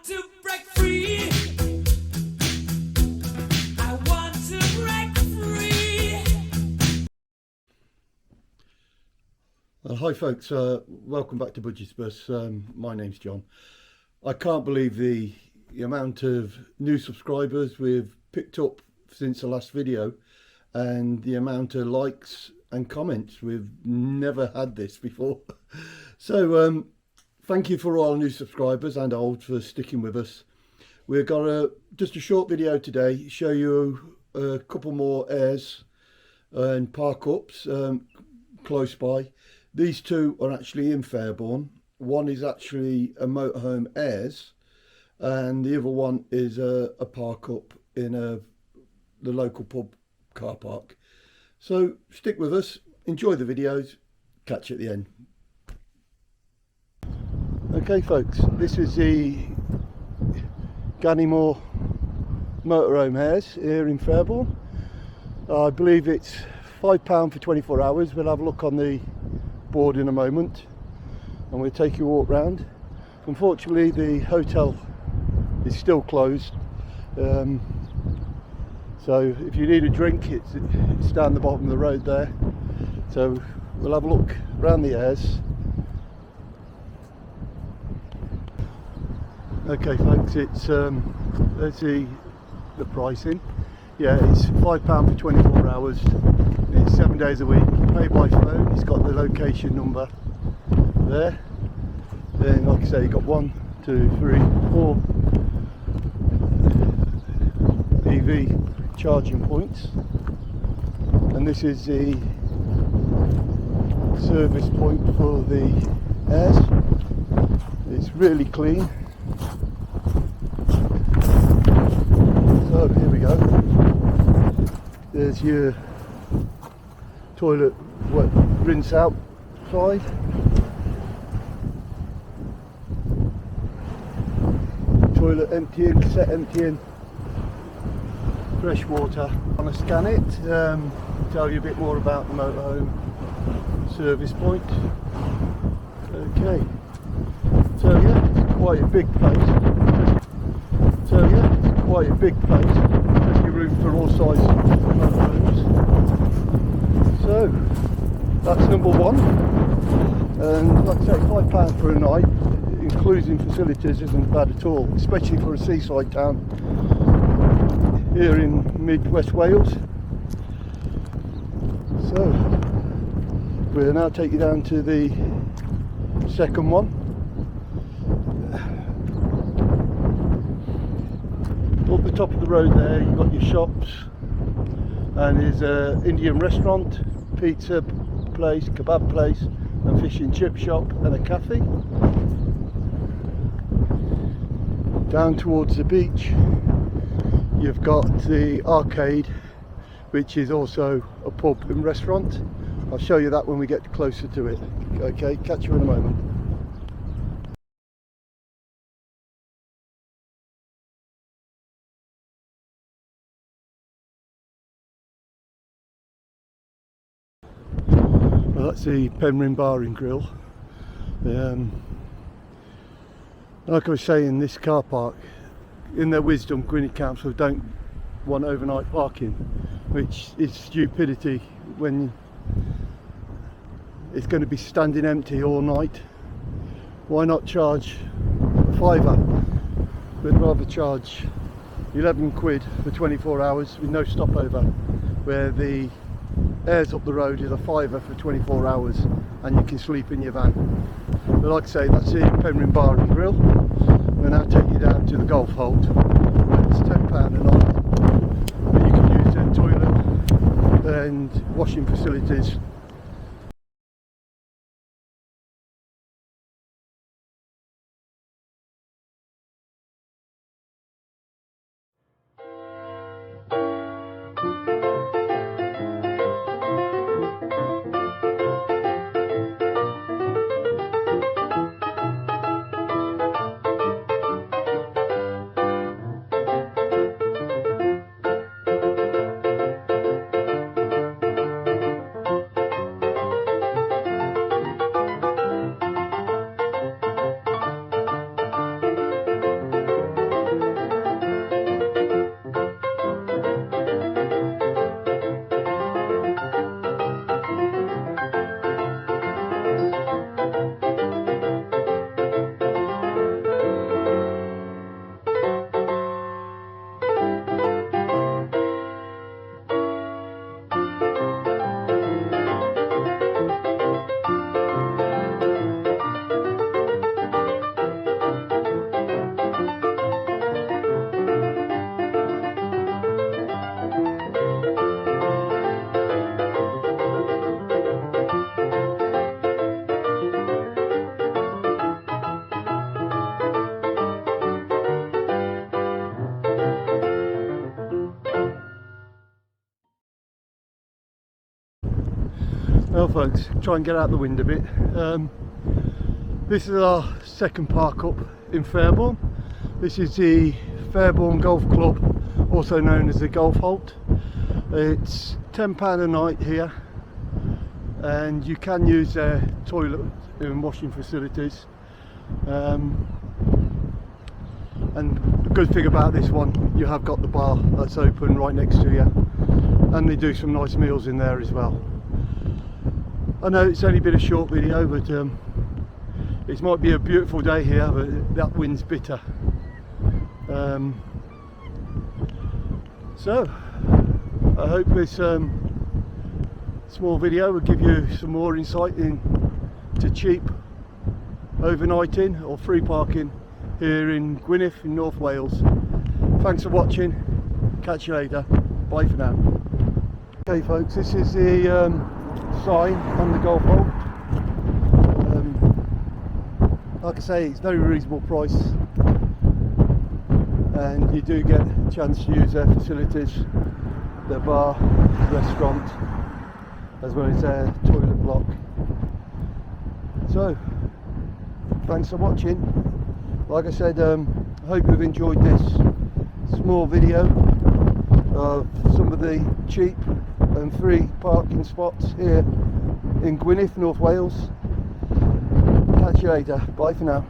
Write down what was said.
to break free. I want to break free. Hi folks, welcome back to Budget's Bus. My name's John. I can't believe the amount of new subscribers we've picked up since the last video and the amount of likes and comments. We've never had this before. So thank you for all new subscribers and old for sticking with us. We've got just a short video today, show you a couple more airs and parkups close by. These two are actually in Fairbourne. One is actually a motorhome airs and the other one is a parkup in the local pub car park. So stick with us, enjoy the videos, catch you at the end. Okay folks, this is the Ganymore motorhome airs here in Fairbourne. I believe it's £5 for 24 hours. We'll have a look on the board in a moment and we'll take you a walk round. Unfortunately the hotel is still closed, so if you need a drink it's down the bottom of the road there. So we'll have a look around the airs. Okay folks, it's let's see the pricing. Yeah, it's £5 for 24 hours. It's 7 days a week. Pay by phone. It's got the location number there. Then, like I say, you've got 1, 2, 3, 4 EV charging points, and this is the service point for the airs. It's really clean. So here we go. There's your toilet rinse out side. Toilet emptying, cassette emptying, fresh water. I'm going to scan it, tell you a bit more about the motorhome service point. Okay, so yeah, it's quite a big place. Quite a big place, plenty of room for all sizes of motorhomes. So that's number one, and like I say, £5 for a night, including facilities, isn't bad at all, especially for a seaside town here in mid-West Wales. So we'll now take you down to the second one. Up the top of the road there you've got your shops, and there's an Indian restaurant, pizza place, kebab place and fish and chip shop and a cafe. Down towards the beach you've got the arcade, which is also a pub and restaurant. I'll show you that when we get closer to it. Okay, catch you in a moment. Well, that's the Penryn Bar and Grill. Like I was saying, this car park, in their wisdom, Gwynedd Council don't want overnight parking, which is stupidity when it's going to be standing empty all night. Why not charge a £5? We'd rather charge 11 quid for 24 hours with no stopover, where the airs up the road is a £5 for 24 hours and you can sleep in your van. But like I say, that's the Penryn Bar and Grill. We'll now take you down to the golf hold. It's £10 a night, but you can use the toilet and washing facilities. Well folks, try and get out the wind a bit. This is our second park up in Fairbourne. This is the Fairbourne Golf Club, also known as the Golf Halt. It's £10 a night here, and you can use their toilet and washing facilities. And the good thing about this one, you have got the bar that's open right next to you, and they do some nice meals in there as well. I know it's only been a short video, but it might be a beautiful day here, but that wind's bitter. So I hope this small video will give you some more insight into cheap overnighting or free parking here in Gwynedd in North Wales. Thanks for watching, catch you later, bye for now. Okay folks, this is the sign on the Golf Halt. Like I say, it's very reasonable price, and you do get a chance to use their facilities, their bar, restaurant, as well as their toilet block. So thanks for watching. Like I said, I hope you've enjoyed this small video of some of the cheap and free parking spots here in Gwynedd, North Wales. Catch you later, bye for now.